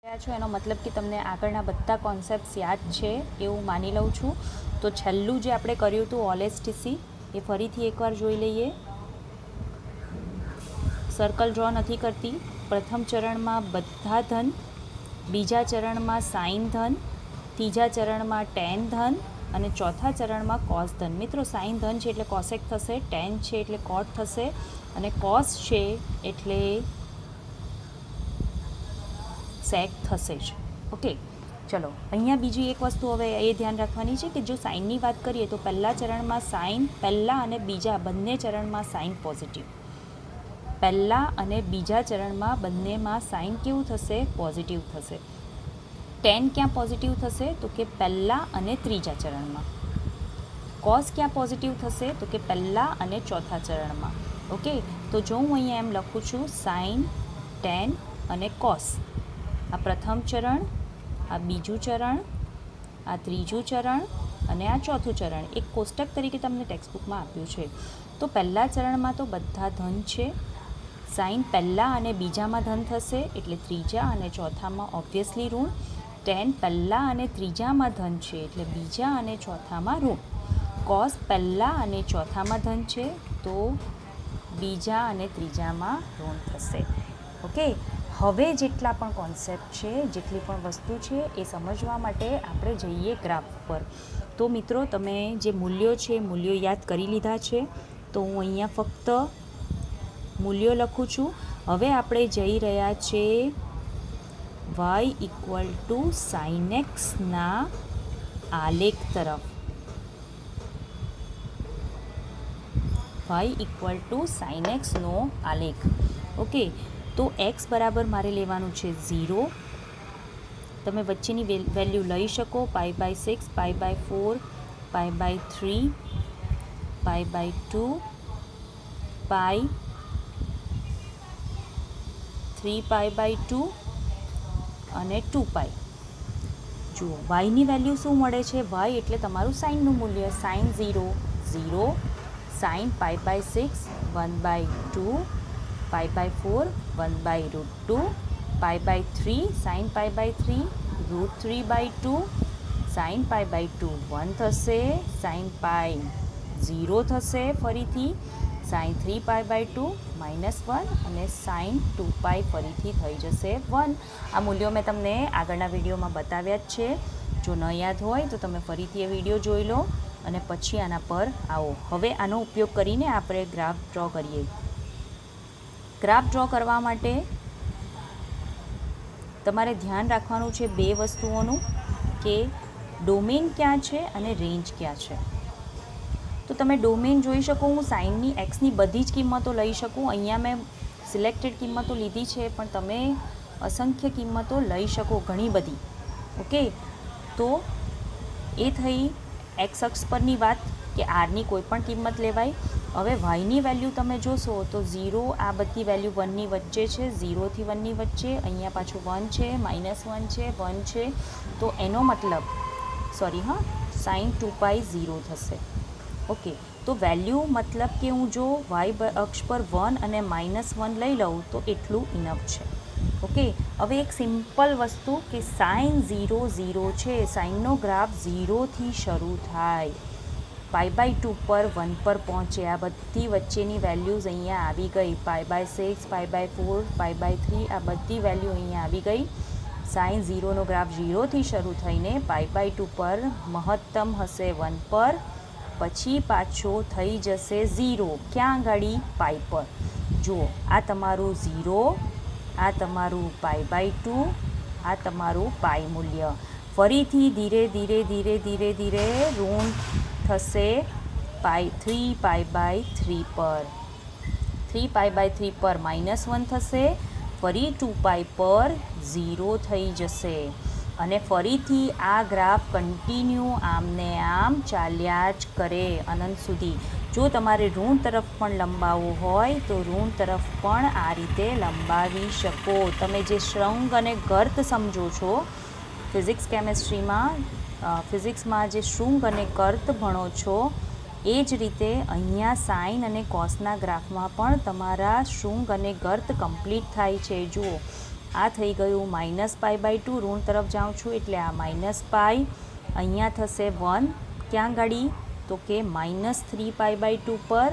છો એનો મતલબ કે તમને આગળના બધા કોન્સેપ્ટ્સ યાદ છે એવું માની લઉં છું. તો છેલ્લું જે આપણે કર્યું હતું ઓલેસ્ટીસી એ ફરીથી એકવાર જોઈ લઈએ. સર્કલ ડ્રો નથી કરતી. પ્રથમ ચરણમાં બધા ધન, બીજા ચરણમાં સાઇન ધન, ત્રીજા ચરણમાં ટેન ધન અને ચોથા ચરણમાં કોસ ધન. મિત્રો સાઇન ધન છે એટલે કોસેક થશે, ટેન છે એટલે કોટ થશે અને કોસ છે એટલે સેક થશે જ. ઓકે, ચલો અહીંયા બીજી એક વસ્તુ હવે એ ધ્યાન રાખવાની છે કે જો સાઇનની વાત કરીએ તો પહેલા ચરણમાં સાઇન, પહેલાં અને બીજા બંને ચરણમાં સાઇન પોઝિટિવ. પહેલાં અને બીજા ચરણમાં બંનેમાં સાઇન કેવું થશે? પોઝિટિવ થશે. ટેન ક્યાં પોઝિટિવ થશે? તો કે પહેલાં અને ત્રીજા ચરણમાં. કોસ ક્યાં પોઝિટિવ થશે? તો કે પહેલાં અને ચોથા ચરણમાં. ઓકે, તો જો હું અહીંયા એમ લખું છું સાઇન, ટેન અને કોસ. આ પ્રથમ ચરણ, આ બીજું ચરણ, આ ત્રીજું ચરણ અને આ ચોથું ચરણ એક કોષ્ટક તરીકે તમને ટેક્સ્ટબુકમાં આપ્યું છે. તો પહેલા ચરણમાં તો બધા ધન છે. સાઇન પહેલાં અને બીજામાં ધન થશે એટલે ત્રીજા અને ચોથામાં ઓબ્વિયસલી ઋણ. ટેન પહેલાં અને ત્રીજામાં ધન છે એટલે બીજા અને ચોથામાં ઋણ. કોસ પહેલાં અને ચોથામાં ધન છે તો બીજા અને ત્રીજામાં ઋણ થશે. ઓકે, હવે જેટલા પણ કોન્સેપ્ટ છે, જેટલી પણ વસ્તુ છે એ સમજવા માટે આપણે જઈએ ગ્રાફ પર. તો મિત્રો તમે જે મૂલ્યો છે મૂલ્યો યાદ કરી લીધા છે. તો હું અહીંયા ફક્ત મૂલ્યો લખું છું. હવે આપણે જઈ રહ્યા છે y = sin x ના આલેખ તરફ. y = sin x નો આલેખ. ઓકે, તો x બરાબર મારે લેવાનું છે 0. તમે વચ્ચેની વેલ્યુ લઈ શકો π/6, π/4, π/3, π/2, π, 3π/2 અને 2π. જુઓ yની વેલ્યુ શું મળે છે? y એટલે તમારું સાઇનનું મૂલ્ય. સાઇન 0 0, સાઇન π/6 1/2, π/4 1/√2, π/3 sin π/3 √3/2, sin π/2 1 થશે, sin π 0 થશે, ફરીથી sin 3π/2 -1 અને sin 2π ફરીથી થઈ જશે 1. આ મૂલ્યો મેં તમને આગળના વિડીયોમાં બતાવ્યા જ છે. જો ન યાદ હોય તો તમે ફરીથી એ વિડીયો જોઈ લો અને પછી આના પર આવો. હવે આનો ઉપયોગ કરીને આપણે ગ્રાફ ડ્રો કરીએ. ગ્રાફ ડ્રો કરવા માટે તમારે ધ્યાન રાખવાનું છે બે વસ્તુઓનું, કે ડોમેન ક્યાં છે અને રેન્જ ક્યાં છે. તો તમે ડોમેન જોઈ શકો. હું સાઇનની એક્સની બધી જ કિંમતો લઈ શકું. અહીંયા મેં સિલેક્ટેડ કિંમતો લીધી છે પણ તમે અસંખ્ય કિંમતો લઈ શકો, ઘણી બધી. ઓકે, તો એ થઈ એક્સ અક્ષ પરની વાત કે આરની કોઈ પણ કિંમત લેવાય. હવે વાયની વેલ્યુ તમે જોશો તો 0, આ બધી વેલ્યુ 1ની વચ્ચે છે, 0 થી 1ની વચ્ચે. અહીંયા પાછું 1 છે, -1 છે, 1 છે. તો એનો મતલબ sin 2π 0 થશે. ઓકે, તો વેલ્યુ મતલબ કે હું જો y અક્ષ પર 1 અને -1 લઈ લઉં તો એટલું ઇનફ છે. ઓકે, હવે એક સિમ્પલ વસ્તુ કે સાઇન 0 0 છે. સાઇનનો ગ્રાફ 0થી શરૂ થાય, π/2 પર 1 પર પહોંચે. આ બધી વચ્ચેની વેલ્યુઝ અહીંયા આવી ગઈ. π/6, π/4, π/3 આ બધી વેલ્યુ અહીંયા આવી ગઈ. સાઇન 0નો ગ્રાફ 0થી શરૂ થઈને π/2 પર મહત્તમ હશે 1 પર, પછી પાછો થઈ જશે 0. ક્યાં આગળ? પાઈ પર. જુઓ, આ તમારું 0, આ તમારું π/2, આ તમારું પાઈ મૂલ્ય. ફરીથી ધીરે ધીરે ધીરે ધીરે ધીરે ઋણ થશે 3π/3 પર. 3π/3 પર -1 થશે, ફરી 2π પર 0 થઈ જશે અને ફરીથી આ ગ્રાફ કન્ટિન્યુ આમને આમ ચાલ્યા જ કરે અનંત સુધી. જો તમારે ઋણ તરફ પણ લંબાવવો હોય તો ઋણ તરફ પણ આ રીતે લંબાવી શકો. તમે જે શૃંગ અને ગર્ત સમજો છો ફિઝિક્સ કેમેસ્ટ્રીમાં, ફિઝિક્સમાં જે શૃંગ અને કર્ત ભણો છો એ જ રીતે અહીંયા સાઇન અને કોસના ગ્રાફમાં પણ તમારા શૃંગ અને ગર્ત કમ્પ્લીટ થાય છે. જુઓ, આ થઈ ગયું -π/2, ઋણ તરફ જાઉં છું એટલે આ -π, અહીંયા થશે 1, ક્યાં ગાડી તો કે -3π/2 પર,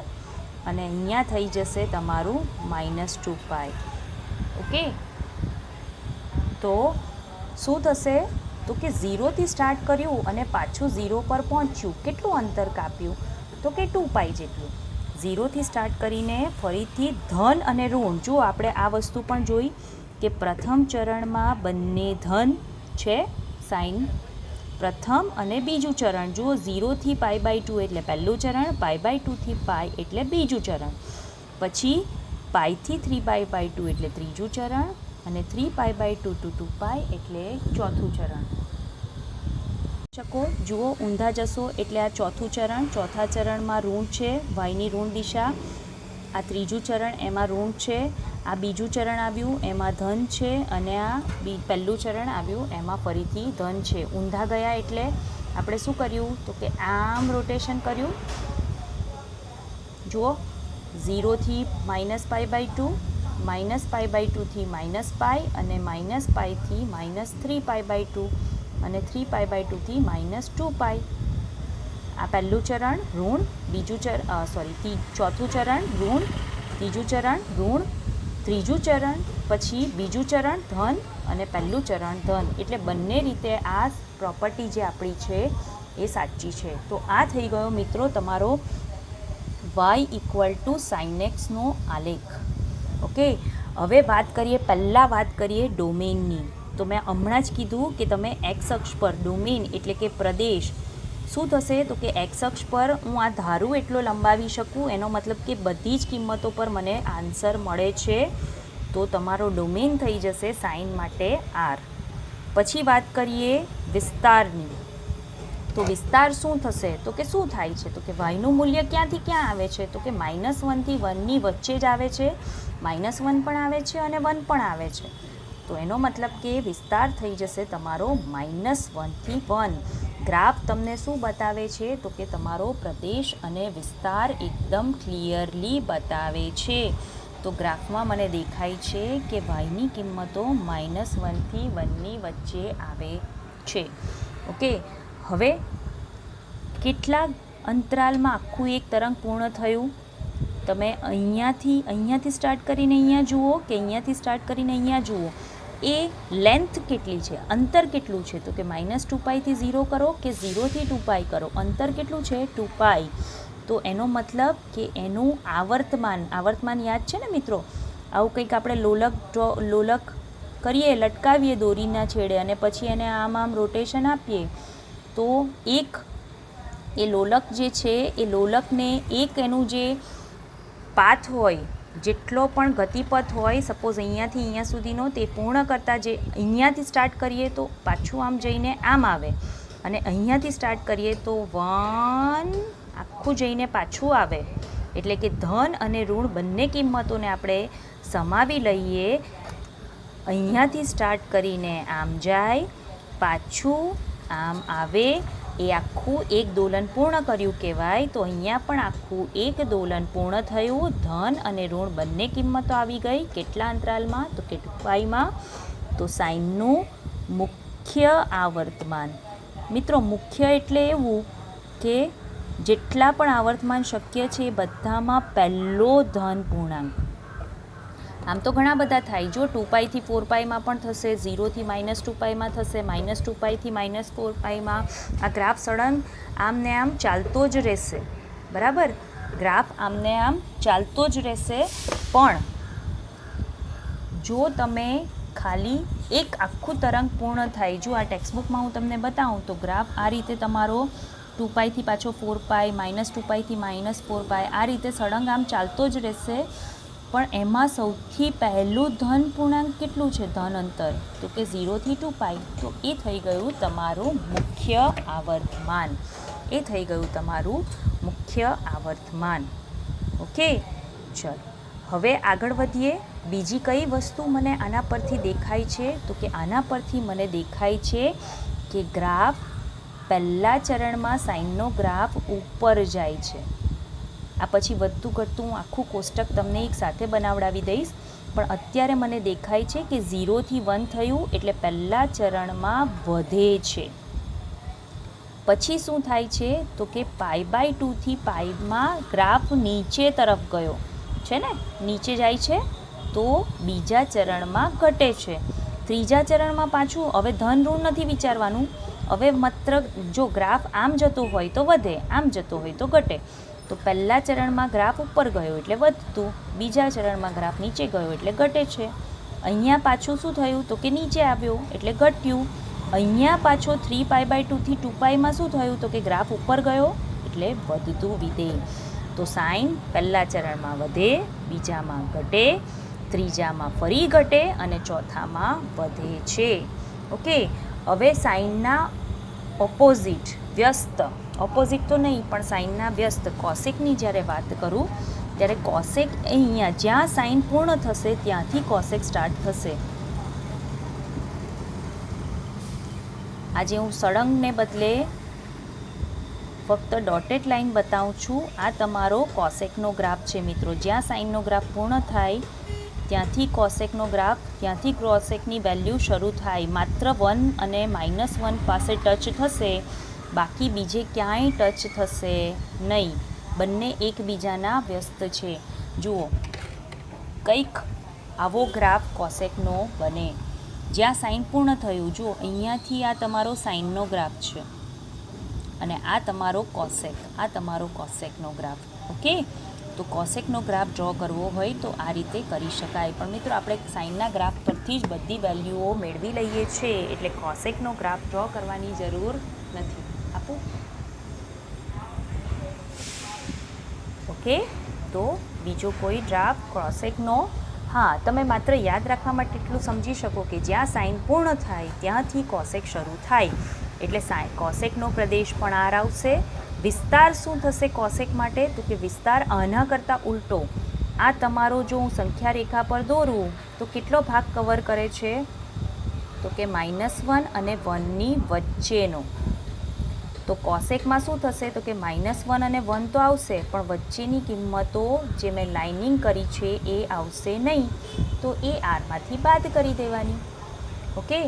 અને અહીંયા થઈ જશે તમારું -2π. ઓકે, તો શું થશે તો કે 0થી સ્ટાર્ટ કર્યું અને પાછું 0 પર પહોંચ્યું, કેટલું અંતર કાપ્યું તો કે 2π જેટલું. 0થી સ્ટાર્ટ કરીને ફરીથી ધન અને ઋણ, જો આપણે આ વસ્તુ પણ જોઈ કે પ્રથમ ચરણમાં બંને ધન છે, સાઇન પ્રથમ, અને બીજું ચરણ જુઓ 0થી π/2 એટલે પહેલું ચરણ, π/2 થી π એટલે બીજું ચરણ, પછી π થી 3π/2 એટલે ત્રીજું ચરણ, અને 3π/2 to 2π એટલે ચોથું ચરણ. શકો જુઓ ઊંધા જશો એટલે આ ચોથું ચરણ, ચોથા ચરણમાં ઋણ છે, વાયની ઋણ દિશા, આ ત્રીજું ચરણ એમાં ઋણ છે, આ બીજું ચરણ આવ્યું એમાં ધન છે, અને આ પહેલું ચરણ આવ્યું એમાં ફરીથી ધન છે. ઊંધા ગયા એટલે આપણે શું કર્યું તો કે આમ રોટેશન કર્યું, જુઓ 0થી -π/2, -π/2 થી -π, અને -π થી -3π/2, અને 3π/2 થી -2π. આ પહેલું ચરણ ઋણ, બીજું ચોથું ચરણ ઋણ, ત્રીજું ચરણ ઋણ, ત્રીજું ચરણ, પછી બીજું ચરણ ધન, અને પહેલું ચરણ ધન. એટલે બંને રીતે આ પ્રોપર્ટી જે આપણી છે એ સાચી છે. તો આ થઈ ગયો મિત્રો તમારો y = sin x નો આલેખ. ઓકે, હવે પહેલાં વાત કરીએ ડોમેનની. તો મેં હમણાં જ કીધું કે તમે એક્સ અક્ષ પર ડોમેન એટલે કે પ્રદેશ શું થશે તો કે એક્સ અક્ષ પર હું આ ધારું એટલો લંબાવી શકું, એનો મતલબ કે બધી જ કિંમતો પર મને આન્સર મળે છે, તો તમારો ડોમેન થઈ જશે સાઇન માટે r. પછી વાત કરીએ વિસ્તારની. તો વિસ્તાર શું થશે તો કે શું થાય છે તો કે વાયનું મૂલ્ય ક્યાંથી ક્યાં આવે છે તો કે -1 થી 1ની વચ્ચે જ આવે છે, -1 પણ આવે છે અને 1 પણ આવે છે. તો એનો મતલબ કે વિસ્તાર થઈ જશે તમારો -1 થી 1. ગ્રાફ તમને શું બતાવે છે તો કે તમારો પ્રદેશ અને વિસ્તાર એકદમ ક્લિયરલી બતાવે છે. તો ગ્રાફમાં મને દેખાય છે કે વાયની કિંમતો -1 થી 1ની વચ્ચે આવે છે. ઓકે, હવે કેટલા અંતરાલમાં આખું એક તરંગ પૂર્ણ થયું? તમે અહીંયાથી સ્ટાર્ટ કરીને અહીંયા જુઓ કે અહીંયાથી સ્ટાર્ટ કરીને અહીંયા જુઓ, એ લેન્થ કેટલી છે, અંતર કેટલું છે તો કે -2π થી 0 કરો કે 0 થી 2π કરો, અંતર કેટલું છે 2π. તો એનો મતલબ કે એનું આવર્તમાન યાદ છે ને મિત્રો, આવું કંઈક આપણે લોલક કરીએ, લટકાવીએ દોરીના છેડે અને પછી એને આમ રોટેશન આપીએ, તો એ લોલક જે છે એ લોલકને એનું જે પાથ હોય, જેટલો પણ ગતિપથ હોય, સપોઝ અહીંયાથી અહીંયા સુધીનો, તે પૂર્ણ કરતાં જે અહીંયાથી સ્ટાર્ટ કરીએ તો પાછું આમ જઈને આમ આવે, અને અહીંયાથી સ્ટાર્ટ કરીએ તો 1 આખું જઈને પાછું આવે. એટલે કે ધન અને ઋણ બંને કિંમતોને આપણે સમાવી લઈએ. અહીંયાથી સ્ટાર્ટ કરીને આમ જાય, પાછું આમ આવે, એ આખું એક દોલન પૂર્ણ કર્યું કહેવાય. તો અહીંયા પણ આખું એક દોલન પૂર્ણ થયું, ધન અને ઋણ બંને કિંમતો આવી ગઈ. કેટલા અંતરાલમાં તો કે 2πમાં. તો સાઇનનું મુખ્ય આવર્તમાન, મિત્રો મુખ્ય એટલે એવું કે જેટલા પણ આવર્તમાન શક્ય છે એ બધામાં પહેલો ધન પૂર્ણાંક. આમ તો ઘણા બધા થાય, જો 2π થી 4πમાં પણ થશે, 0 થી -2πમાં થશે, -2π થી -4πમાં. આ ગ્રાફ સળંગ આમને આમ ચાલતો જ રહેશે, બરાબર? ગ્રાફ આમને આમ ચાલતો જ રહેશે. પણ જો તમે ખાલી એક આખું તરંગ પૂર્ણ થાય, જો આ ટેક્સ્ટબુકમાં હું તમને બતાવું તો ગ્રાફ આ રીતે તમારો 2π થી પાછો 4π, -2π થી -4π, આ રીતે સળંગ આમ ચાલતો જ રહેશે. પણ એમાં સૌથી પહેલું ધન પૂર્ણાંક કેટલું છે, ધન અંતર, તો કે 0 થી 2π. તો એ થઈ ગયું તમારું મુખ્ય આવર્તમાન. ઓકે, ચલો હવે આગળ વધીએ. બીજી કઈ વસ્તુ મને આના પરથી દેખાય છે તો કે આના પરથી મને દેખાય છે કે ગ્રાફ પહેલા ચરણમાં સાઇનનો ગ્રાફ ઉપર જાય છે. આ પછી વધતું ઘટતું હું આખું કોષ્ટક તમને એક સાથે બનાવડાવી દઈશ. પણ અત્યારે મને દેખાય છે કે 0થી 1 થયું એટલે પહેલા ચરણમાં વધે છે. પછી શું થાય છે તો કે π/2 થી πમાં ગ્રાફ નીચે તરફ ગયો છે ને, નીચે જાય છે તો બીજા ચરણમાં ઘટે છે. ત્રીજા ચરણમાં પાછું હવે ધન ઋણ નથી વિચારવાનું, હવે માત્ર જો ગ્રાફ આમ જતો હોય તો વધે, આમ જતો હોય તો ઘટે. તો પહેલા ચરણમાં ગ્રાફ ઉપર ગયો એટલે વધતું, બીજા ચરણમાં ગ્રાફ નીચે ગયો એટલે ઘટે છે. અહીંયા પાછું શું થયું તો કે નીચે આવ્યો એટલે ઘટ્યું. અહીંયા પાછો 3π/2 થી 2πમાં શું થયું તો કે ગ્રાફ ઉપર ગયો એટલે વધતું વિધેય. તો સાઇન પહેલા ચરણમાં વધે, બીજામાં ઘટે, ત્રીજામાં ફરી ઘટે અને ચોથામાં વધે છે. ઓકે, હવે સાઇનના ઓપોઝિટ વ્યસ્ત, ઓપોઝિટ તો નહીં પણ સાઇનના વ્યસ્ત કોસેકની જ્યારે વાત કરું ત્યારે કોસેક અહીંયા જ્યાં સાઇન પૂર્ણ થશે ત્યાંથી કોસેક સ્ટાર્ટ થશે. આજે હું સળંગને બદલે ફક્ત ડોટેડ લાઇન બતાવું છું. આ તમારો કોસેકનો ગ્રાફ છે મિત્રો. જ્યાં સાઇનનો ગ્રાફ પૂર્ણ થાય ત્યાંથી કોસેકનો ગ્રાફ, ત્યાંથી કોસેકની વેલ્યુ શરૂ થાય. માત્ર 1 અને -1 પાસે ટચ થશે, બાકી બીજે ક્યાંય ટચ થશે નહીં. બંને એકબીજાના વ્યસ્ત છે. જુઓ, કંઈક આવો ગ્રાફ કોસેકનો બને જ્યાં સાઇન પૂર્ણ થયું. જુઓ, અહીંયાથી આ તમારો સાઇનનો ગ્રાફ છે અને આ તમારો કોસેક, આ તમારો કોસેકનો ગ્રાફ. ઓકે, તો કોસેકનો ગ્રાફ ડ્રો કરવો હોય તો આ રીતે કરી શકાય. પણ મિત્રો આપણે સાઇનના ગ્રાફ પરથી જ બધી વેલ્યુઓ મેળવી લઈએ છીએ એટલે કોસેકનો ગ્રાફ ડ્રો કરવાની જરૂર નથી. આપું ઓકે, તો બીજો કોઈ ડ્રાફ્ટ કોસેકનો, હા, તમે માત્ર યાદ રાખવા માટે એટલું સમજી શકો કે જ્યાં સાઇન પૂર્ણ થાય ત્યાંથી કોસેક શરૂ થાય એટલે કોસેકનો પ્રદેશ પણ આર આવશે. વિસ્તાર શું થશે કોસેક માટે તો કે વિસ્તાર આના કરતાં ઉલટો. આ તમારો જો હું સંખ્યા રેખા પર દોરું તો કેટલો ભાગ કવર કરે છે તો કે -1 અને 1ની વચ્ચેનો. તો કોસેકમાં શું થશે તો કે -1 અને 1 તો આવશે પણ વચ્ચેની કિંમતો જે મેં લાઇનિંગ કરી છે એ આવશે નહીં, તો એ આરમાંથી બાદ કરી દેવાની. ઓકે,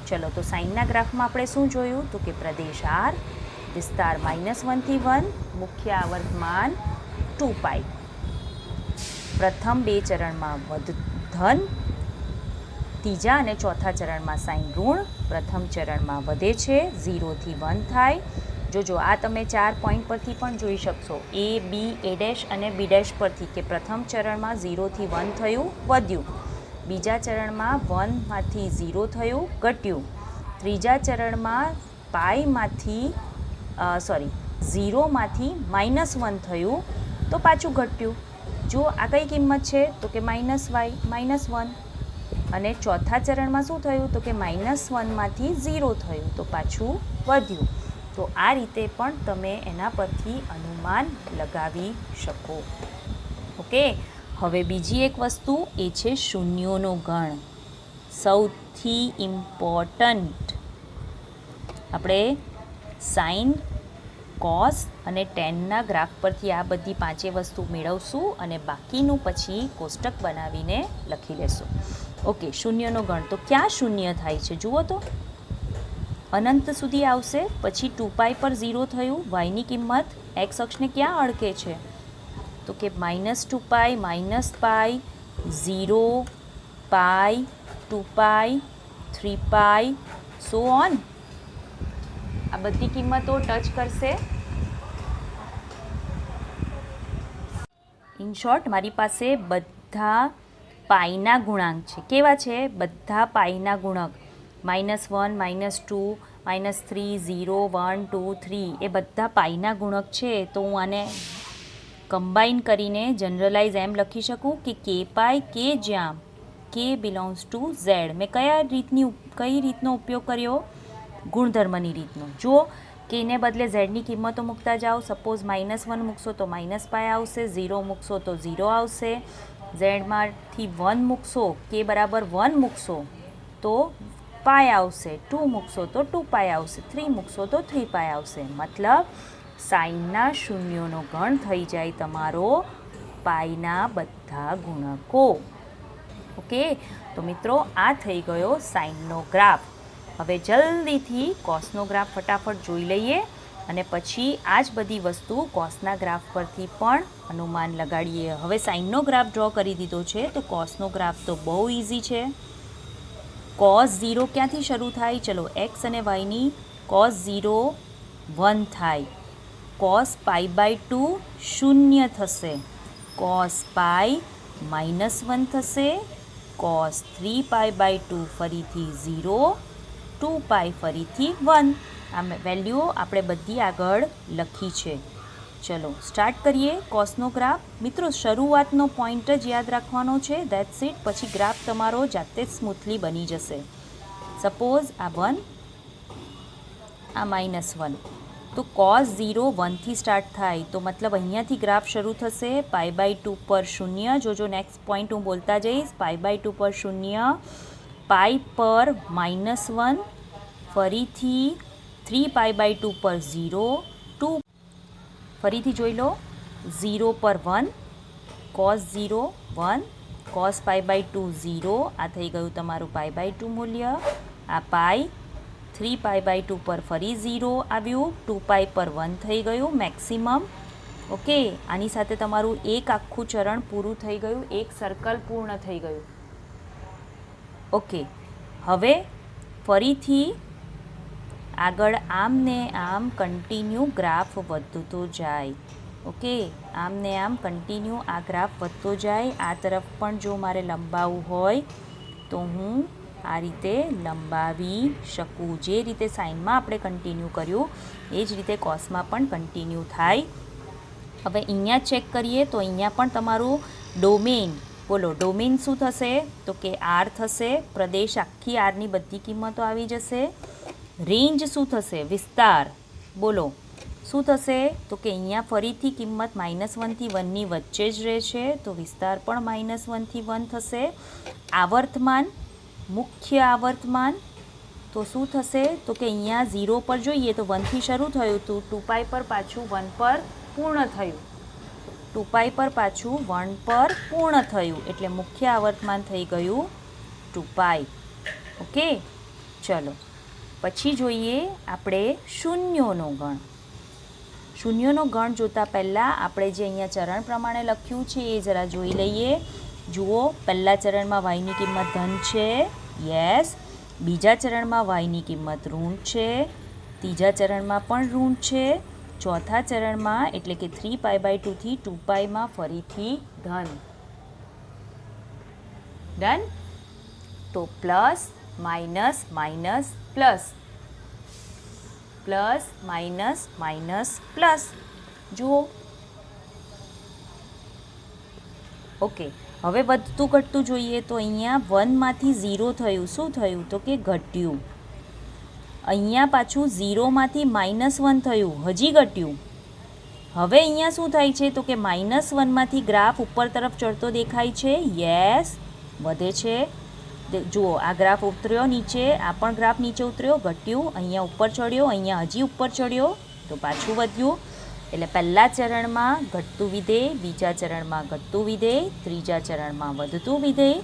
ચલો તો સાઇનના ગ્રાફમાં આપણે શું જોયું તો કે પ્રદેશ આર, વિસ્તાર -1 થી 1, મુખ્ય આવર્તમાન 2π. પ્રથમ બે ચરણમાં ધન, ત્રીજા અને ચોથા ચરણમાં સાઇન ઋણ. પ્રથમ ચરણમાં વધે છે, 0થી 1 થાય. જોજો, આ તમે 4 પોઈન્ટ પરથી પણ જોઈ શકશો, A, B, A' અને B' પરથી કે પ્રથમ ચરણમાં 0થી 1 થયું, વધ્યું. બીજા ચરણમાં 1માંથી 0 થયું, ઘટ્યું. ત્રીજા ચરણમાં 0માંથી -1 થયું તો પાછું ઘટ્યું. જો આ કઈ કિંમત છે તો કે -y, -1. અને ચોથા ચરણમાં શું થયું તો કે -1માંથી 0 થયું તો પાછું વધ્યું. તો આ રીતે પણ તમે એના પરથી અનુમાન લગાવી શકો. ઓકે, હવે બીજી એક વસ્તુ એ છે શૂન્યોનો ગણ. સૌથી ઇમ્પોર્ટન્ટ. આપણે સાઇન, કોસ અને ટેનના ગ્રાફ પરથી આ બધી પાંચે વસ્તુ મેળવશું અને બાકીનું પછી કોષ્ટક બનાવીને લખી લેશું. ઓકે, શૂન્યનો ગણ. તો ક્યાં શૂન્ય થાય છે જુઓ તો, અનંત સુધી આવશે, પછી 2π પર 0 થયું. વાયની કિંમત એક્સ અક્ષને ક્યાં અડકે છે તો કે -2π, -π, 0, π, 2π, 3π, સો ઓન. આ બધી કિંમતો ટચ કરશે. ઇન શોર્ટ, મારી પાસે બધા પાઈના ગુણાંક છે. કેવા છે? બધા પાઈના ગુણક. -1, -2, -3, 0, 1, 2, 3 એ બધા પાઈના ગુણક છે. તો હું આને કમ્બાઈન કરીને જનરલાઇઝ એમ લખી શકું કે k π, કે જ્યાં k બિલોંગ્સ ટુ ઝેડ. મેં કઈ રીતનો ઉપયોગ કર્યો? ગુણધર્મની રીતનો. જો કેને બદલે ઝેડની કિંમતો મૂકતા જાઓ. સપોઝ -1 મૂકશો તો -π આવશે, 0 મૂકશો તો 0 આવશે, ઝેડમાંથી 1 મૂકશો, કે બરાબર 1 મૂકશો તો π આવશે, 2 મૂકશો તો 2π આવશે, 3 મૂકશો તો 3π આવશે. મતલબ સાઇનના શૂન્યોનો ગણ થઈ જાય તમારો પાઈના બધા ગુણકો. ઓકે, તો મિત્રો આ થઈ ગયો સાઇનનો ગ્રાફ. હવે જલ્દીથી કોસનો ગ્રાફ ફટાફટ જોઈ લઈએ અને પછી આ જ બધી વસ્તુ કોસના ગ્રાફ પરથી પણ અનુમાન લગાડીએ. હવે સાઇનનો ગ્રાફ ડ્રો કરી દીધો છે, તો કોસનો ગ્રાફ તો બહુ ઇઝી છે. કોસ 0 ક્યાંથી શરૂ થાય? ચલો એક્સ અને વાયની કોસ 0 1 થાય. કોસ π/2 0 થશે. કોસ પાઈ -1 થશે. કોસ 3π/2 ફરીથી 0. 2π ફરીથી 1. આ વેલ્યુઓ આપણે બધી આગળ લખી છે. ચલો સ્ટાર્ટ કરીએ કોસનો ગ્રાફ. મિત્રો શરૂઆતનો પોઈન્ટ જ યાદ રાખવાનો છે, ધેટ્સ ઇટ. પછી ગ્રાફ તમારો જાતે જ સ્મૂથલી બની જશે. સપોઝ આ 1, આ -1, તો કોસ 0 1થી સ્ટાર્ટ થાય, તો મતલબ અહીંયાથી ગ્રાફ શરૂ થશે π/2 પર 0. જોજો નેક્સ્ટ પોઈન્ટ હું બોલતા જઈશ. π/2 પર 0, પાઈ પર -1, ફરીથી 3π/2 પર 0, 2, ફરીથી જોઈ લો 0 પર 1, કોસ 0 1, કોસ π/2 0. આ થઈ ગયું તમારું π/2 મૂલ્ય. આ પાઈ 3π/2 પર ફરી 0 આવ્યું. 2π પર 1 થઈ ગયું મેક્સિમમ. ઓકે, આની સાથે તમારું એક આખું ચરણ પૂરું થઈ ગયું, એક સર્કલ પૂર્ણ થઈ ગયું. ઓકે, હવે ફરીથી આગળ આમ ને આમ કન્ટિન્યુ ગ્રાફ વધતો જાય. ઓકે, આમ ને આમ કન્ટિન્યુ આ ગ્રાફ વધતો જાય. આ તરફ પણ જો મારે લંબાવવું હોય તો હું આ રીતે લંબાવી શકું. જે રીતે સાઇનમાં આપણે કન્ટિન્યુ કર્યું એ જ રીતે કોસમાં પણ કન્ટિન્યુ થાય. હવે અહીંયા ચેક કરીએ તો અહીંયા પણ તમારું ડોમેન, બોલો ડોમેન શું થશે? તો કે આર થશે. પ્રદેશ આખી આરની બધી કિંમતો આવી જશે. રેન્જ શું થશે? વિસ્તાર. બોલો શું થશે? તો કે અહીંયા ફરીથી કિંમત -1 થી 1ની વચ્ચે જ રહેશે, તો વિસ્તાર પણ -1 થી 1 થશે. આવર્તમાન, મુખ્ય આવર્તમાન, તો શું થશે? તો કે અહીંયા 0 પર જોઈએ તો 1થી શરૂ થયું હતું, 2π પર પાછું 1 પર પૂર્ણ થયું. 2π પર પાછું 1 પર પૂર્ણ થયું, એટલે મુખ્ય આવર્તમાન થઈ ગયું 2π. ઓકે, ચલો પછી જોઈએ આપણે શૂન્યોનો ગણ. શૂન્યોનો ગણ જોતાં પહેલાં આપણે જે અહીંયા ચરણ પ્રમાણે લખ્યું છે એ જરા જોઈ લઈએ. જુઓ, પહેલા ચરણમાં વાયની કિંમત ધન છે, યસ. બીજા ચરણમાં વાયની કિંમત ઋણ છે. ત્રીજા ચરણમાં પણ ઋણ છે. ચોથા ચરણમાં એટલે કે 3π/2 થી 2πમાં ફરીથી ધન. ડન. તો plus minus minus plus, plus minus minus plus. જુઓ, ઓકે. હવે વધતું ઘટતું જોઈએ તો અહીંયા 1માંથી 0 થયું. શું થયું? તો કે ઘટ્યું. અહીંયા પાછું 0માંથી -1 થયું, હજી ઘટ્યું. હવે અહીંયા શું થાય છે? તો કે -1માંથી ગ્રાફ ઉપર તરફ ચડતો દેખાય છે, યસ, વધે છે. જુઓ, આ ગ્રાફ ઉતર્યો નીચે, આ પણ ગ્રાફ નીચે ઉતર્યો, ઘટ્યું. અહીંયા ઉપર ચડ્યો, અહીંયા હજી ઉપર ચડ્યો, તો પાછું વધ્યું. એટલે પહેલા ચરણમાં ઘટતું વિધેય, બીજા ચરણમાં ઘટતું વિધેય, ત્રીજા ચરણમાં વધતું વિધેય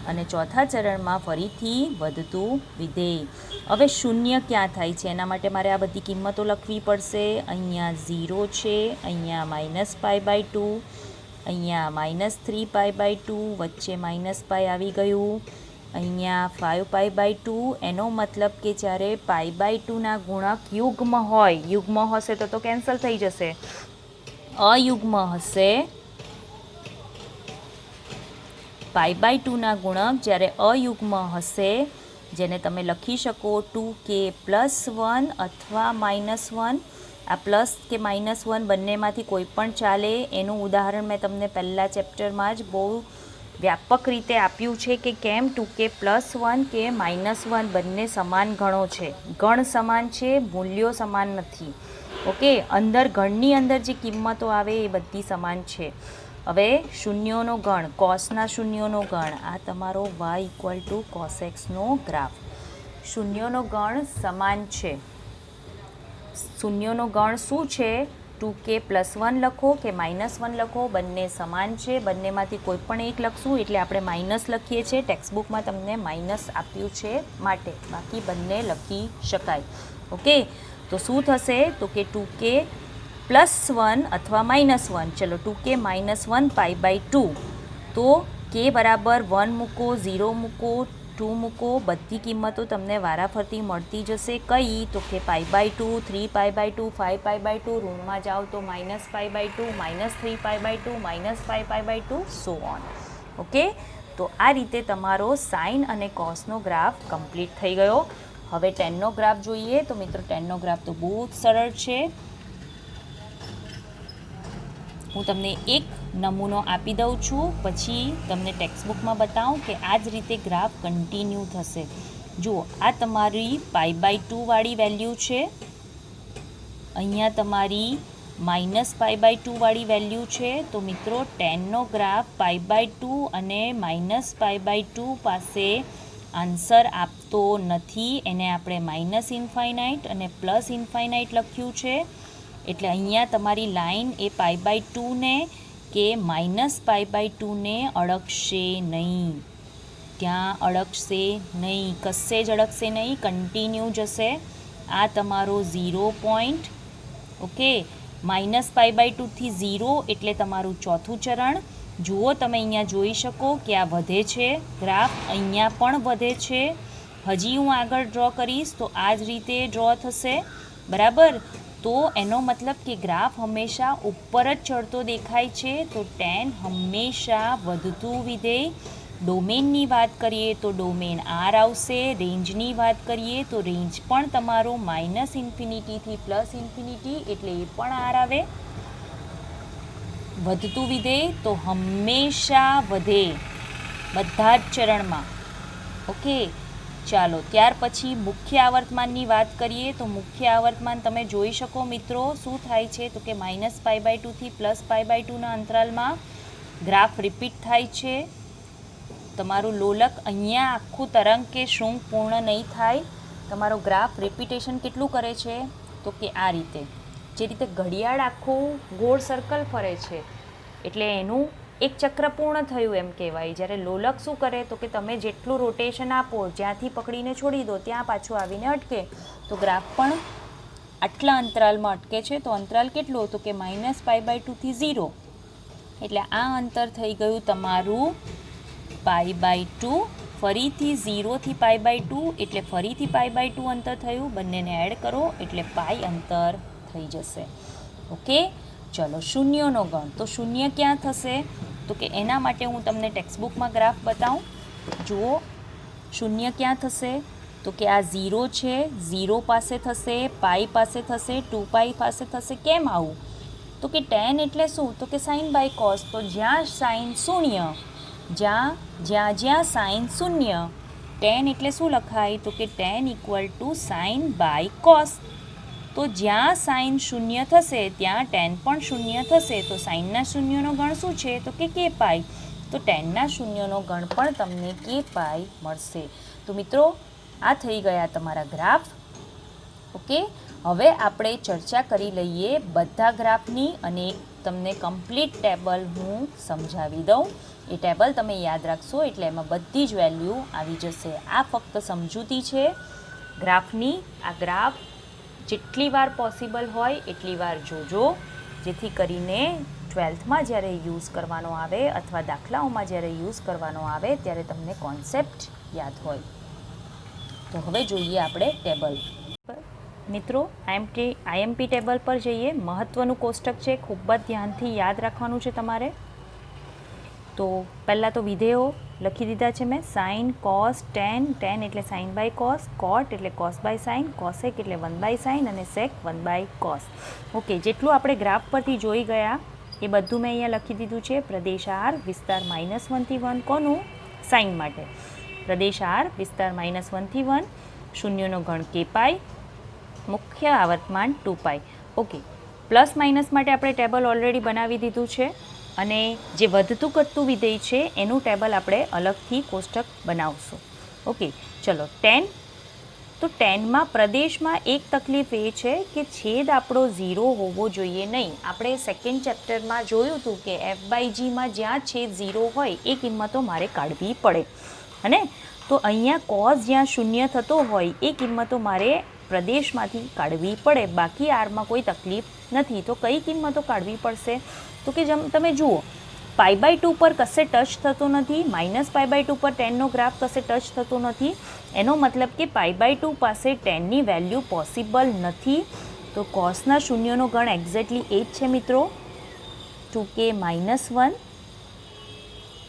અને ચોથા ચરણમાં ફરીથી વધતું વિધેય. હવે શૂન્ય ક્યાં થાય છે? એના માટે મારે આ બધી કિંમતો લખવી પડશે. અહીંયા 0 છે, અહીંયા -π/2, અહીંયા -3π/2, વચ્ચે -π આવી ગયું. અહીંયા 5π/2. એનો મતલબ કે જ્યારે π/2ના ગુણક યુગ્મ હોય, યુગ્મ હશે તો કેન્સલ થઈ જશે. અયુગ્મ હશે, π/2ના ગુણક જ્યારે અયુગ્મ હશે, જેને તમે લખી શકો 2k + 1 અથવા -1. આ પ્લસ કે -1 બંનેમાંથી કોઈ પણ ચાલે. એનું ઉદાહરણ મેં તમને પહેલાં ચેપ્ટરમાં જ બહુ વ્યાપક રીતે આપ્યું છે કે કેમ 2k + 1 કે -1 બંને સમાન ગણો છે. ગણ સમાન છે, મૂલ્યો સમાન નથી. ઓકે, અંદર ગણની અંદર જે કિંમતો આવે એ બધી સમાન છે. હવે શૂન્યોનો ગણ, કોસના શૂન્યોનો ગણ, આ તમારો y = cos x નો ગ્રાફ. શૂન્યોનો ગણ સમાન છે. શૂન્યોનો ગણ શું છે? 2k+1 લખો કે -1 લખો, બંને સમાન છે, બંનેમાંથી કોઈ પણ એક લખશું એટલે આપણે માઇનસ લખીએ છીએ. ટેક્સ્ટબુકમાં તમને માઇનસ આપ્યું છે માટે, બાકી બંને લખી શકાય. ઓકે, તો શું થશે તો કે 2k+1 અથવા -1. ચલો 2k -1 π/2. તો k બરાબર 1 મૂકો, 0 મૂકો, 2 મૂકો, બધી કિંમતો તમને વારાફરતી મળતી જશે. કઈ તો કે π/2, 3π/2, 5π/2, ઋણમાં જાઓ તો -π/2, -3π/2, -5π/2, સો ઓન. ઓકે, તો આ રીતે તમારો સાઇન અને કોસનો ગ્રાફ કમ્પ્લીટ થઈ ગયો. હવે ટેનનો ગ્રાફ જોઈએ. તો મિત્રો ટેનનો ગ્રાફ તો બહુ જ સરળ છે. હું તમને એક નમૂનો આપી દઉં છું, પછી તમને ટેક્સ્ટબુકમાં બતાવું કે આ જ રીતે ગ્રાફ કન્ટિન્યુ થશે. જુઓ, આ તમારી π/2 વાળી વેલ્યુ છે, અહીંયા તમારી -π/2 વાળી વેલ્યુ છે. તો મિત્રો ટેનનો ગ્રાફ π/2 અને -π/2 પાસે આન્સર આપતો નથી. એને આપણે -ઇન્ફાઇનાઇટ અને +ઇન્ફાઇનાઇટ લખ્યું છે. એટલે અહીંયા તમારી લાઈન એ π/2 ને કે -π/2 ને અડકશે નહીં, ત્યાં અડકશે નહીં, કશે જ અડકશે નહીં, કન્ટિન્યુ જશે. આ તમારો 0 પોઈન્ટ. ઓકે, -π/2 થી 0 એટલે તમારું ચોથું ચરણ. જુઓ, તમે અહીંયા જોઈ શકો કે આ વધે છે ગ્રાફ, અહીંયા પણ વધે છે. હજી હું આગળ ડ્રો કરીશ તો આ જ રીતે ડ્રો થશે, બરાબર. તો એનો મતલબ કે ગ્રાફ હંમેશા ઉપર જ ચડતો દેખાય છે. તો ટેન હંમેશા વધતું વિધેય. ડોમેનની વાત કરીએ તો ડોમેન આર આવશે. રેન્જની વાત કરીએ તો રેન્જ પણ તમારો -∞ થી +∞, એટલે એ પણ આર આવે. વધતું વિધેય તો હંમેશા વધે બધા જ ચરણમાં. ઓકે, ચાલો ત્યાર પછી મુખ્ય આવર્તમાનની વાત કરીએ. તો મુખ્ય આવર્તમાન તમે જોઈ શકો મિત્રો શું થાય છે તો કે -π/2 થી +π/2 ના અંતરાલમાં ગ્રાફ રિપીટ થાય છે. તમારું લોલક અહીંયા આખું તરંગ કે શૃંગ પૂર્ણ નહીં થાય. તમારો ગ્રાફ રિપીટેશન કેટલું કરે છે તો કે આ રીતે, જે રીતે ઘડિયાળ આખું ગોળ સર્કલ ફરે છે એટલે એનું એક ચક્ર પૂર્ણ થયું એમ કહેવાય. જ્યારે લોલક શું કરે તો કે તમે જેટલું રોટેશન આપો, જ્યાંથી પકડીને છોડી દો ત્યાં પાછું આવીને અટકે. તો ગ્રાફ પણ આટલા અંતરાલમાં અટકે છે. તો અંતરાલ કેટલું તો કે -π/2 થી 0, એટલે આ અંતર થઈ ગયું તમારું π/2. ફરીથી 0 થી π/2 એટલે ફરીથી π/2 અંતર થયું. બંનેને એડ કરો એટલે π અંતર થઈ જશે. ઓકે, ચલો શૂન્યનો ગણ. તો શૂન્ય ક્યાં થશે તો કે એના માટે હું તમને ટેક્સ્ટબુકમાં ગ્રાફ બતાવું. જુઓ, શૂન્ય ક્યાં થશે તો કે આ 0 છે, 0 પાસે થશે, π પાસે થશે, 2π પાસે થશે. કેમ આવું તો કે tan એટલે શું તો કે sin/cos. તો જ્યાં સાઇન શૂન્ય, જ્યાં સાઇન શૂન્ય, tan એટલે શું લખાય તો કે tan = sin/cos. તો જ્યાં સાઇન શૂન્ય થશે ત્યાં tan પણ શૂન્ય થશે. તો સાઇનના શૂન્યનો ગણ શું છે તો કે kπ. તો tanના શૂન્યનો ગણ પણ તમને kπ મળશે. તો મિત્રો આ થઈ ગયા તમારા ગ્રાફ. ઓકે, હવે આપણે ચર્ચા કરી લઈએ બધા ગ્રાફની અને તમને કમ્પ્લીટ ટેબલ હું સમજાવી દઉં. એ ટેબલ તમે યાદ રાખશો એટલે એમાં બધી જ વેલ્યુ આવી જશે. આ ફક્ત સમજૂતી છે ગ્રાફની. આ ગ્રાફ જેટલી વાર પોસિબલ હોય એટલી વાર જોજો, જેથી કરીને 12થમાં જ્યારે યુઝ કરવાનો આવે અથવા દાખલાઓમાં જ્યારે યુઝ કરવાનો આવે ત્યારે તમને કોન્સેપ્ટ યાદ હોય. તો હવે જોઈએ આપણે ટેબલ. મિત્રો આઈએમપી ટેબલ પર જઈએ. મહત્ત્વનું કોષ્ટક છે, ખૂબ જ ધ્યાનથી યાદ રાખવાનું છે તમારે. તો પહેલાં તો વિધેયો લખી દીધા છે મેં. સાઇન, કોસ, tan એટલે sin/cos, cot એટલે cos/sin, cosec એટલે 1/sin અને sec 1/cos. ઓકે, જેટલું આપણે ગ્રાફ પરથી જોઈ ગયા એ બધું મેં અહીંયા લખી દીધું છે. પ્રદેશ R વિસ્તાર -1 થી 1 કોનું સાઇન માટે. પ્રદેશ R વિસ્તાર -1 થી 1, શૂન્યનો ગણ kπ, મુખ્ય આવર્તમાન 2π. ઓકે, પ્લસ માઇનસ માટે આપણે ટેબલ ઓલરેડી બનાવી દીધું છે અને જે વધતું ઘટતું વિધેય છે એનું ટેબલ આપણે અલગથી કોષ્ટક બનાવશું. ઓકે, ચલો tan તો ટેનમાં પ્રદેશમાં એક તકલીફ એ છે કે છેદ આપણો 0 હોવો જોઈએ નહીં. આપણે સેકન્ડ ચેપ્ટરમાં જોયું હતું કે f/gમાં જ્યાં છેદ 0 હોય એ કિંમતો મારે કાઢવી પડે. અને તો અહીંયા કોસ જ્યાં શૂન્ય થતો હોય એ કિંમતો મારે પ્રદેશમાંથી કાઢવી પડે. બાકી આરમાં કોઈ તકલીફ નથી. તો કઈ કિંમતો કાઢવી પડશે? તો કે જેમ તમે જુઓ, π/2 પર કશે ટચ થતો નથી, -π/2 પર ટેનનો ગ્રાફ કશે ટચ થતો નથી. એનો મતલબ કે π/2 પાસે ટેનની વેલ્યુ પોસિબલ નથી. તો કોસના શૂન્યનો ગણ એક્ઝેક્ટલી એ જ છે મિત્રો, 2k - 1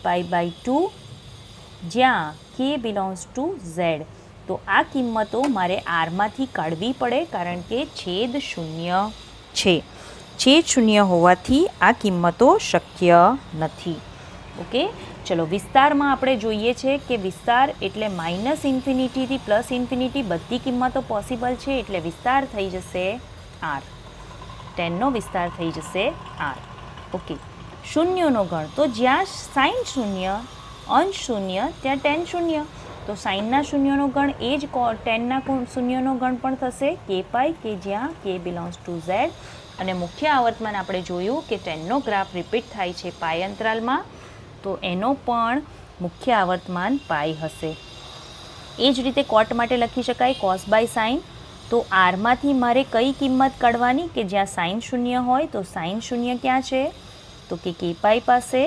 π/2 જ્યાં k બિલોંગ્સ ટુ z. તો આ કિંમતો મારે આરમાંથી કાઢવી પડે કારણ કે છેદ શૂન્ય છે. છેદ શૂન્ય હોવાથી આ કિંમતો શક્ય નથી. ઓકે, ચલો વિસ્તારમાં આપણે જોઈએ છે કે વિસ્તાર એટલે -∞ થી +∞ બધી કિંમતો પોસિબલ છે. એટલે વિસ્તાર થઈ જશે r. ટેનનો વિસ્તાર થઈ જશે r. ઓકે, શૂન્યનો ગણ, તો જ્યાં સાઇન શૂન્ય, અંશ શૂન્ય, ત્યાં ટેન શૂન્ય. તો સાઇનના શૂન્યનો ગણ એ જ ટેનના શૂન્યનો ગણ પણ થશે k π, કે જ્યાં k બિલોંગ્સ ટુ z. અને મુખ્ય આવર્તમાન આપણે જોયું કે ટેનનો ગ્રાફ રિપીટ થાય છે પાય અંતરાલમાં, તો એનો પણ મુખ્ય આવર્તમાન પાય હશે. એ જ રીતે કોટ માટે લખી શકાય cos/sin. તો આરમાંથી મારે કઈ કિંમત કાઢવાની કે જ્યાં સાઇન શૂન્ય હોય? તો સાઇન શૂન્ય ક્યાં છે? તો કે k π પાસે,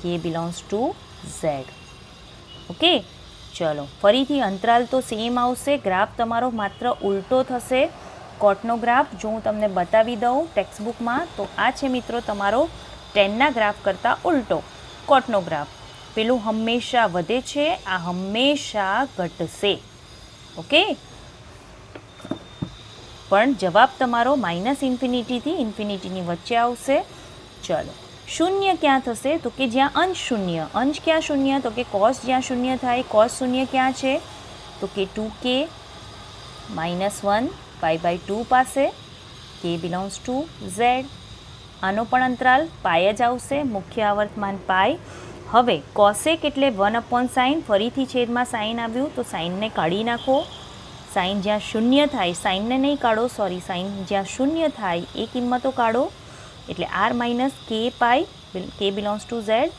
k belongs to z. Okay, ચલો ફરીથી અંતરાલ તો સેમ આવશે. ગ્રાફ તમારો માત્ર ઉલટો થશે. કોટનો ગ્રાફ જો હું તમને બતાવી દઉં ટેક્સ્ટબુકમાં, તો આ છે મિત્રો તમારો ટેનના ગ્રાફ કરતાં ઉલટો કોટનો ગ્રાફ. પેલું હંમેશા વધે છે, આ હંમેશા ઘટશે. ઓકે, પણ જવાબ તમારો -∞ થી ઇન્ફિનિટીની વચ્ચે આવશે. ચલો શૂન્ય ક્યાં થશે? તો કે જ્યાં અંશ શૂન્ય. અંશ ક્યાં શૂન્ય? તો કે કોસ જ્યાં શૂન્ય થાય. કોસ શૂન્ય ક્યાં છે? તો કે 2k - 1 π/2 પાસે, k બિલોંગ્સ ટુ z. આનો પણ અંતરાલ પાય જ આવશે, મુખ્ય આવર્તમાન પાય. હવે કોસેક એટલે 1/sin. ફરીથી છેદમાં સાઇન આવ્યું તો સાઇનને કાઢી નાખો. સાઇન જ્યાં શૂન્ય થાય, સાઇનને નહીં કાઢો, સોરી, સાઇન જ્યાં શૂન્ય થાય એ કિંમતો કાઢો. એટલે r - k π, k belongs to z.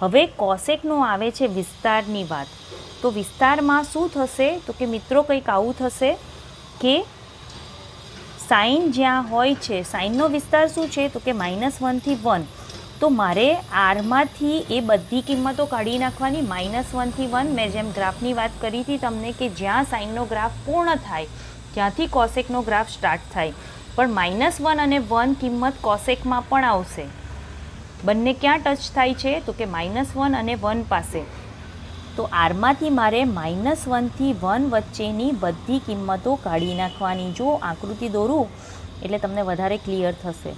હવે કોસેકનો આવે છે વિસ્તારની વાત. તો વિસ્તારમાં શું થશે? તો કે મિત્રો કંઈક આવું થશે કે સાઇન જ્યાં હોય છે, સાઇનનો વિસ્તાર શું છે? તો કે -1 થી 1. તો મારે આરમાંથી એ બધી કિંમતો કાઢી નાખવાની. -1 થી 1, મેં જેમ ગ્રાફની વાત કરી હતી તમને કે જ્યાં સાઇનનો ગ્રાફ પૂર્ણ થાય ત્યાંથી કોસેકનો ગ્રાફ સ્ટાર્ટ થાય. પણ -1 અને 1 કિંમત કોસેકમાં પણ આવશે. બંને ક્યાં ટચ થાય છે? તો કે -1 અને 1 પાસે. તો આરમાંથી મારે -1 થી 1 વચ્ચેની બધી કિંમતો કાઢી નાખવાની. જો આકૃતિ દોરું એટલે તમને વધારે ક્લિયર થશે.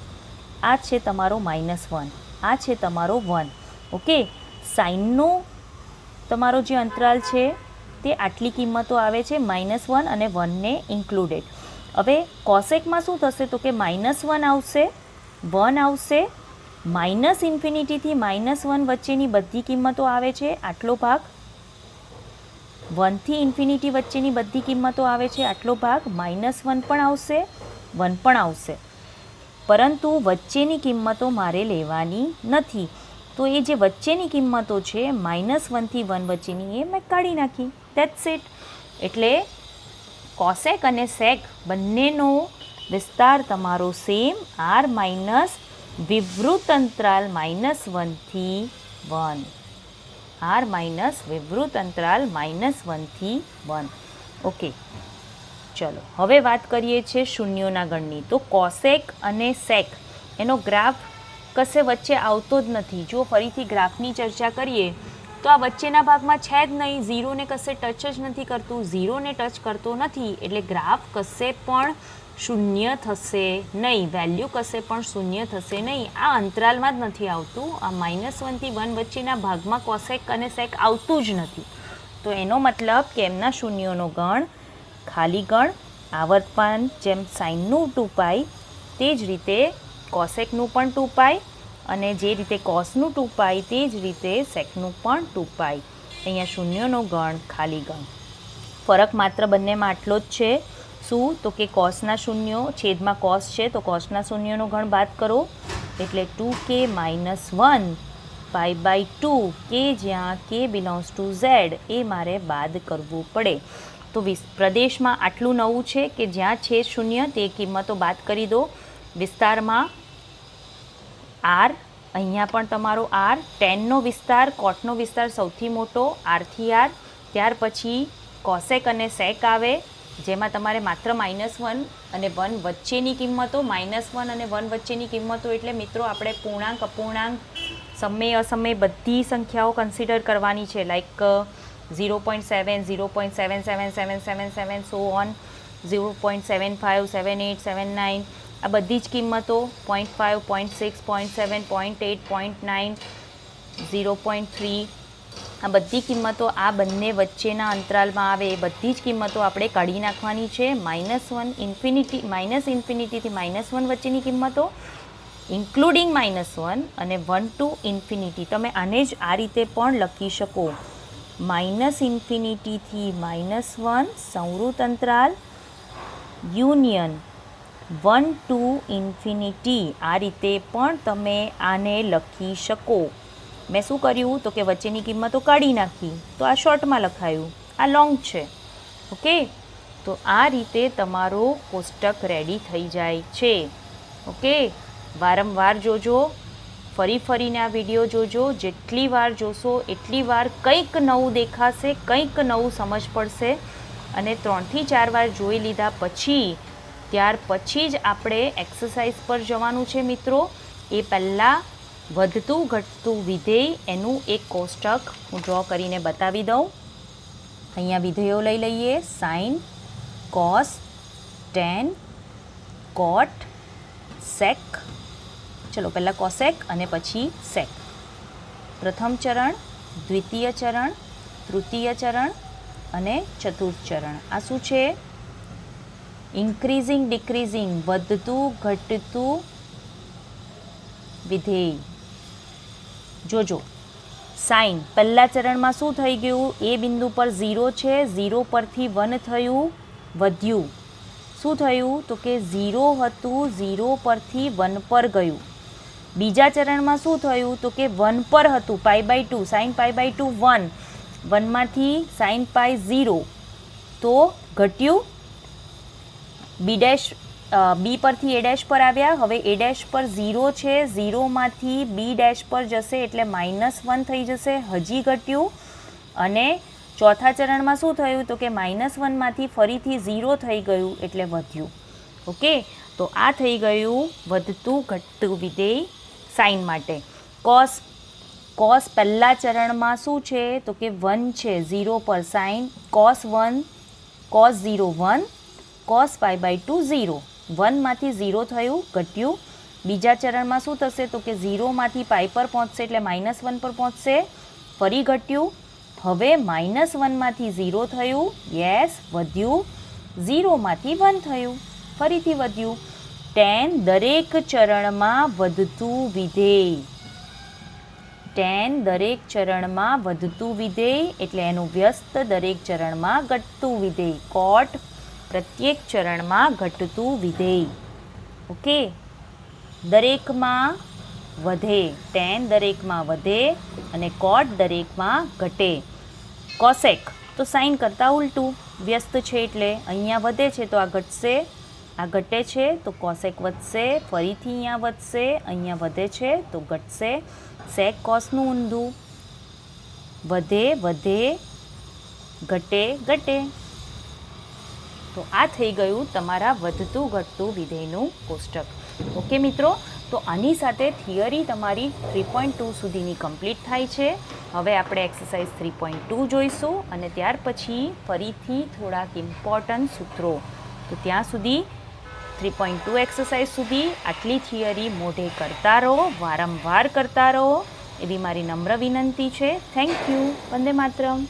આ છે તમારો -1, આ છે તમારો 1. ઓકે, સાઇનનો તમારો જે અંતરાલ છે તે આટલી કિંમતો આવે છે, -1 અને 1ને ઇન્ક્લુડેડ. હવે કોસેકમાં શું થશે? તો કે -1 આવશે, 1 આવશે, -∞ થી -1 વચ્ચેની બધી કિંમતો આવે છે આટલો ભાગ, 1 થી ઇન્ફિનિટી વચ્ચેની બધી કિંમતો આવે છે આટલો ભાગ, -1 પણ આવશે, 1 પણ આવશે. પરંતુ વચ્ચેની કિંમતો મારે લેવાની નથી. તો એ જે વચ્ચેની કિંમતો છે -1 થી 1 વચ્ચેની એ મેં કાઢી નાખી. That's it. એટલે કોસેક અને સેક બંનેનો વિસ્તાર તમારો સેમ, r - વિવૃત અંતરાલ -1 થી 1. r - વિવૃત અંતરાલ -1 થી 1. ઓકે, ચલો હવે વાત કરીએ છીએ શૂન્યોના ગણની. તો કોસેક અને સેક એનો ગ્રાફ કશે વચ્ચે આવતો જ નથી. જો ફરીથી ગ્રાફની ચર્ચા કરીએ તો આ વચ્ચેના ભાગમાં છે જ નહીં. 0ને કશે ટચ જ નથી કરતું, 0ને ટચ કરતો નથી એટલે ગ્રાફ કશે પણ શૂન્ય થશે નહીં, વેલ્યુ કશે પણ શૂન્ય થશે નહીં. આ અંતરાલમાં જ નથી આવતું. આ -1 થી 1 વચ્ચેના ભાગમાં કોસેક અને સેક આવતું જ નથી. તો એનો મતલબ કે એમના શૂન્યોનો ગણ ખાલી ગણ. આવર્તમાન જેમ સાઇનનું 2π તે જ રીતે કોસેકનું પણ 2π, અને જે રીતે કોસનું 2π તે જ રીતે સેકનું પણ 2π. અહીંયા શૂન્યોનો ગણ ખાલી ગણ. ફરક માત્ર બંનેમાં આટલો જ છે. શું? તો કે કોસના શૂન્યો છેદમાં કોસ છે તો કોસના શૂન્યનો ગણ બાદ કરો એટલે 2k - 1 π/2 કે જ્યાં k બિલોંગ્સ ટુ z એ મારે બાદ કરવું પડે. તો પ્રદેશમાં આટલું નવું છે કે જ્યાં છે શૂન્ય તે કિંમતો બાદ કરી દો. વિસ્તારમાં r, અહીંયા પણ તમારો r, ટેનનો વિસ્તાર, કોટનો વિસ્તાર સૌથી મોટો r થી r, ત્યાર પછી કોસેક અને સેક આવે જેમાં તમારે માત્ર -1 અને 1 વચ્ચેની કિંમતો, -1 અને 1 વચ્ચેની કિંમતો એટલે મિત્રો આપણે પૂર્ણાંક, અપૂર્ણાંક, સમય, અસમય બધી સંખ્યાઓ કન્સિડર કરવાની છે. લાઈક 0.7, 0.77777 સો ઓન, 0.75, 78, 79 આ બધી જ કિંમતો, 0.5, 0.6, 0.7, 0.8, 0.9, 0.3 આ બધી કિંમતો આ બંને વચ્ચેના અંતરાલમાં આવે એ બધી જ કિંમતો આપણે કાઢી નાખવાની છે. -1 ઇન્ફિનિટી, -ઇન્ફિનિટીથી -1 વચ્ચેની કિંમતો ઇન્ક્લુડિંગ -1 અને 1 to ઇન્ફિનિટી. તમે આને જ આ રીતે પણ લખી શકો, -ઇન્ફિનિટીથી -1 સંવૃત અંતરાલ યુનિયન 1 to ઇન્ફિનિટી. આ રીતે પણ તમે આને લખી શકો. મેં શું કર્યું તો કે વચ્ચેની કિંમતો કાઢી નાખી તો આ શોર્ટમાં લખાયું, આ લોંગ છે. ઓકે, તો આ રીતે તમારો કોષ્ટક રેડી થઈ જાય છે. ઓકે, વારંવાર જોજો, ફરીને આ વિડીયો જોજો. જેટલી વાર જોશો એટલી વાર કંઈક નવું દેખાશે, કંઈક નવું સમજ પડશે. અને 3 થી 4 વાર જોઈ લીધા પછી ત્યાર પછી જ આપણે એક્સરસાઇઝ પર જવાનું છે મિત્રો. એ પહેલાં વધતું ઘટતું વિધેય એનું એક કોષ્ટક હું ડ્રો કરીને બતાવી દઉં. અહીંયા વિધેયો લઈ લઈએ, સાઇન, કોસ, ટેન, કોટ, સેક. ચલો પહેલાં કોસેક અને પછી સેક. પ્રથમ ચરણ, દ્વિતીય ચરણ, તૃતીય ચરણ અને ચતુર્થ ચરણ. આ શું છે? ઇન્ક્રીઝિંગ ડિક્રીઝિંગ, વધતું ઘટતું વિધેય. જોજો, સાઇન પહેલા ચરણમાં શું થઈ ગયું? એ બિંદુ પર 0 છે, 0 પરથી 1 થયું, વધ્યું. શું થયું તો કે 0 હતું, 0 પરથી 1 પર ગયું. બીજા ચરણમાં શું થયું તો કે 1 પર હતું, π/2, sin π/2 1, 1માંથી sin π 0 તો ઘટ્યું. બી પરથી a' પર આવ્યા, હવે a' પર 0 છે, 0માંથી b' પર જશે એટલે -1 થઈ જશે, હજી ઘટ્યું. અને ચોથા ચરણમાં શું થયું તો કે -1માંથી ફરીથી 0 થઈ ગયું એટલે વધ્યું. ઓકે, તો આ થઈ ગયું વધતું ઘટતું વિધેય સાઇન માટે. કોસ પહેલા ચરણમાં શું છે તો કે 1 છે, 0 પર સાઇન cos 1, cos 0 1, cos π/2 0, 1માંથી 0 થયું, ઘટ્યું. બીજા ચરણમાં શું થશે તો કે 0માંથી π પર પહોંચશે એટલે -1 પર પહોંચશે, ફરી ઘટ્યું. હવે -1માંથી 0 થયું, યસ વધ્યું. 0માંથી 1 થયું, ફરીથી વધ્યું. ટેન દરેક ચરણમાં વધતું વિધેય. ટેન દરેક ચરણમાં વધતું વિધેય એટલે એનું વ્યસ્ત દરેક ચરણમાં ઘટતું વિધેય. કોટ પ્રત્યેક ચરણમાં ઘટતું વિધેય. ઓકે, દરેકમાં વધે, ટેન દરેકમાં વધે અને કોટ દરેકમાં ઘટે. કોસેક તો સાઇન કરતાં ઉલટું, વ્યસ્ત છે એટલે અહીંયા વધે છે તો આ ઘટશે, આ ઘટે છે તો કોસેક વધશે, ફરીથી અહીંયા વધશે, અહીંયા વધે છે તો ઘટશે. સેક કોસનું ઊંધું, વધે વધે, ઘટે ઘટે. તો આ થઈ ગયું તમારા વધતું ઘટતું વિધેયનું કોષ્ટક. ઓકે મિત્રો, તો આની સાથે થિયરી તમારી 3.2 સુધીની કમ્પ્લીટ થાય છે. હવે આપણે એક્સરસાઇઝ 3.2 જોઈશું અને ત્યાર પછી ફરીથી થોડાક ઇમ્પોર્ટન્ટ સૂત્રો. તો ત્યાં સુધી 3.2 એક્સરસાઇઝ સુધી આટલી થિયરી મોઢે કરતા રહો, વારંવાર કરતા રહો એવી મારી નમ્ર વિનંતી છે. Thank you. વંદે માતરમ.